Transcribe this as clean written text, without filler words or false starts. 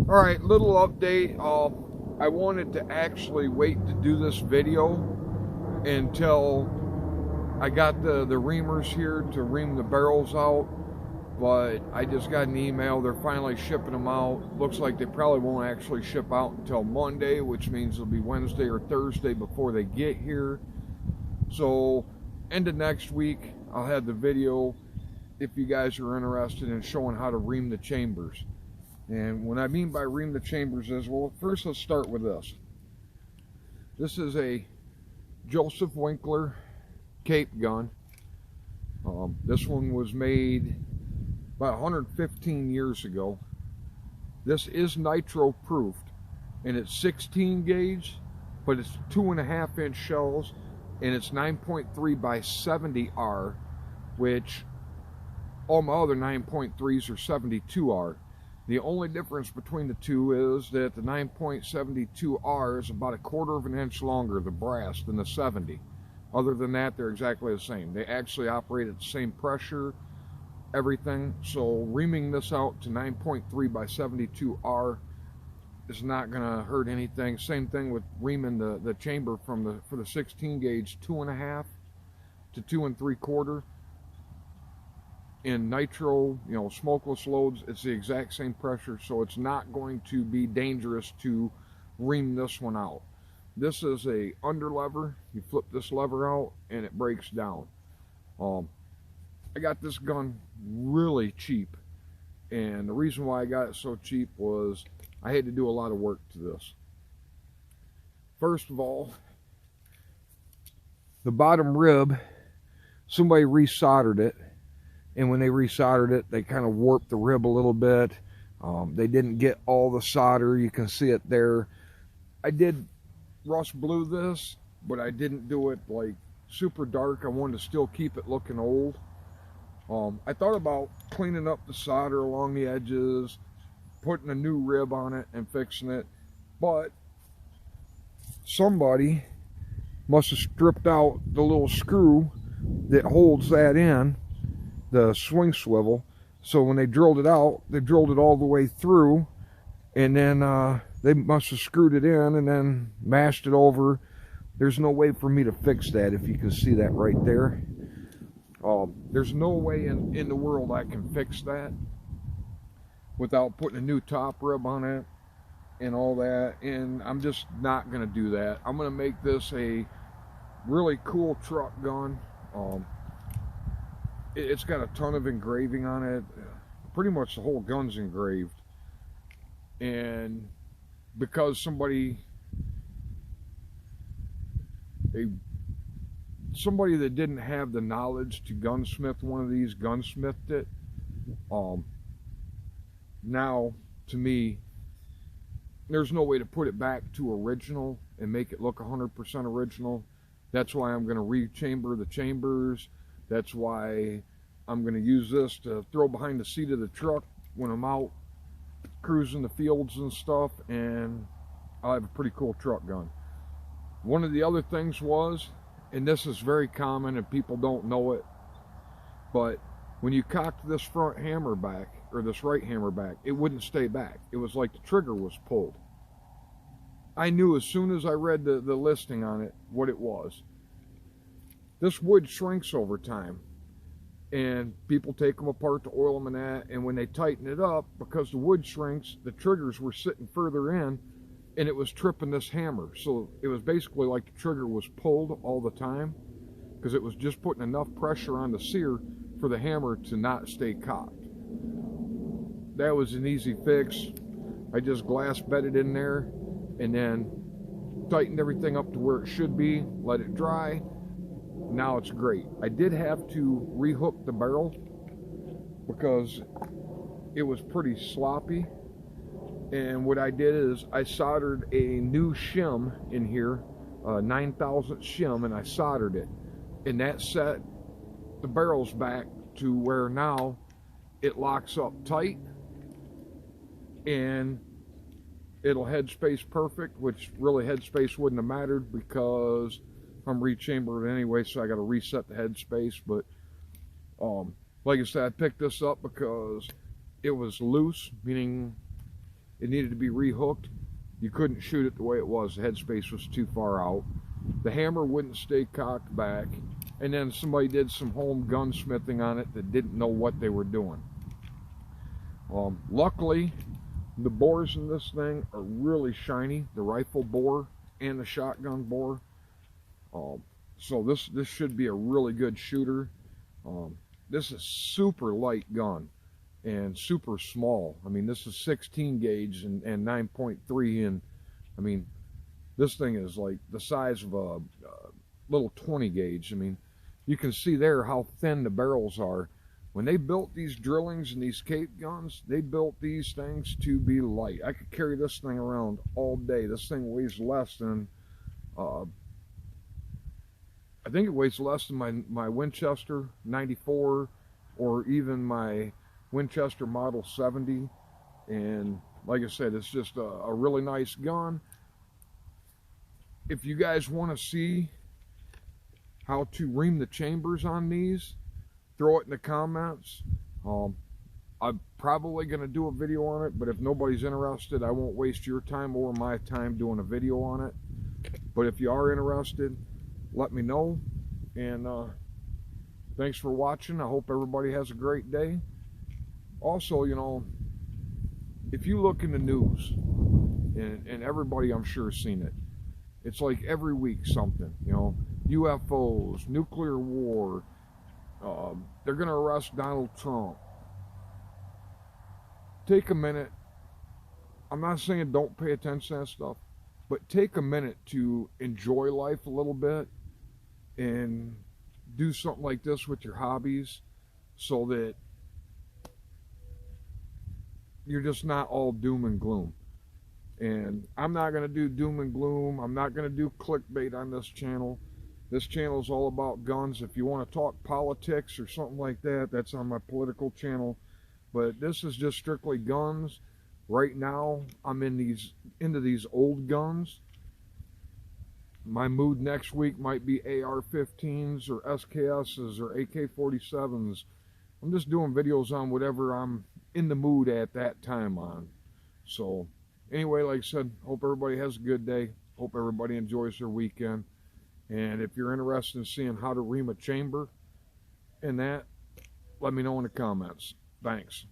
Alright, little update. I wanted to actually wait to do this video until I got the reamers here to ream the barrels out, but I just got an email. They're finally shipping them out. Looks like they probably won't actually ship out until Monday, which means it'll be Wednesday or Thursday before they get here. So end of next week I'll have the video if you guys are interested in showing how to ream the chambers. And what I mean by ream the chambers is, well, first let's start with this. This is a Josef Winkler capegun. This one was made about 115 years ago. This is nitro proofed, and it's 16 gauge, but it's 2.5 inch shells, and it's 9.3 by 70 R, which all my other 9.3s are 72 R. The only difference between the two is that the 9.72 R is about 1/4 of an inch longer, the brass, than the 70. Other than that, they're exactly the same. They actually operate at the same pressure, everything. So reaming this out to 9.3 by 72 R is not going to hurt anything. Same thing with reaming the chamber for the 16 gauge 2.5 to 2 3/4. In nitro, smokeless loads, it's the exact same pressure, so it's not going to be dangerous to ream this one out. This is a under lever. You flip this lever out and it breaks down. I got this gun really cheap, and the reason why I got it so cheap was I had to do a lot of work to this. First of all, the bottom rib, somebody resoldered it. And when they resoldered it, they kind of warped the rib a little bit. They didn't get all the solder. You can see it there. I did rust blue this, but I didn't do it like super dark. I wanted to still keep it looking old. I thought about cleaning up the solder along the edges, putting a new rib on it and fixing it. But somebody must have stripped out the little screw that holds that in, the swing swivel. So when they drilled it out, they drilled it all the way through, and then they must have screwed it in and then mashed it over. There's no way for me to fix that, if you can see that right there. There's no way in the world I can fix that without putting a new top rib on it and all that, and I'm just not going to do that. I'm going to make this a really cool truck gun. It's got a ton of engraving on it. Pretty much the whole gun's engraved. And because somebody that didn't have the knowledge to gunsmith one of these gunsmithed it, now to me there's no way to put it back to original and make it look 100% original. That's why I'm going to rechamber the chambers. That's why I'm going to use this to throw behind the seat of the truck when I'm out cruising the fields and stuff, and I'll have a pretty cool truck gun. One of the other things was, and this is very common and people don't know it, but when you cocked this front hammer back, or this right hammer back, it wouldn't stay back. It was like the trigger was pulled. I knew as soon as I read the listing on it what it was. This wood shrinks over time, and people take them apart to oil them and that, and when they tighten it up, because the wood shrinks, the triggers were sitting further in, and it was tripping this hammer. So it was basically like the trigger was pulled all the time, because it was just putting enough pressure on the sear for the hammer to not stay cocked. That was an easy fix. I just glass bedded in there, and then tightened everything up to where it should be, let it dry. Now it's great. I did have to rehook the barrel because it was pretty sloppy, and what I did is I soldered a new shim in here, 9,000 shim, and I soldered it, and that set the barrels back to where now it locks up tight and it'll headspace perfect, which really headspace wouldn't have mattered because I'm rechambering anyway, so I got to reset the headspace. But like I said, I picked this up because it was loose, meaning it needed to be rehooked. You couldn't shoot it the way it was. The headspace was too far out. The hammer wouldn't stay cocked back. And then somebody did some home gunsmithing on it that didn't know what they were doing. Luckily, the bores in this thing are really shiny, the rifle bore and the shotgun bore. So this should be a really good shooter. This is super light gun and super small. I mean, this is 16 gauge and 9.3, and I mean, this thing is like the size of a little 20 gauge. I mean, you can see there how thin the barrels are. When they built these drillings and these cape guns, they built these things to be light. I could carry this thing around all day. This thing weighs less than, I think it weighs less than my Winchester 94 or even my Winchester Model 70. And like I said, it's just a really nice gun. If you guys want to see how to ream the chambers on these, throw it in the comments. I'm probably going to do a video on it, but if nobody's interested, I won't waste your time or my time doing a video on it. But if you are interested, let me know. And thanks for watching. I hope everybody has a great day. Also, you know, if you look in the news, and everybody I'm sure has seen it, it's like every week something, you know, UFOs, nuclear war, they're going to arrest Donald Trump. Take a minute. I'm not saying don't pay attention to that stuff, but take a minute to enjoy life a little bit and do something like this with your hobbies so that you're just not all doom and gloom. And I'm not going to do doom and gloom. I'm not going to do clickbait on this channel. This channel is all about guns. If you want to talk politics or something like that, that's on my political channel. But this is just strictly guns. Right now, I'm into these old guns. My mood next week might be AR-15s or SKSs or AK-47s. I'm just doing videos on whatever I'm in the mood at that time on. So anyway, like I said, hope everybody has a good day. Hope everybody enjoys their weekend. And if you're interested in seeing how to ream a chamber and that, let me know in the comments. Thanks.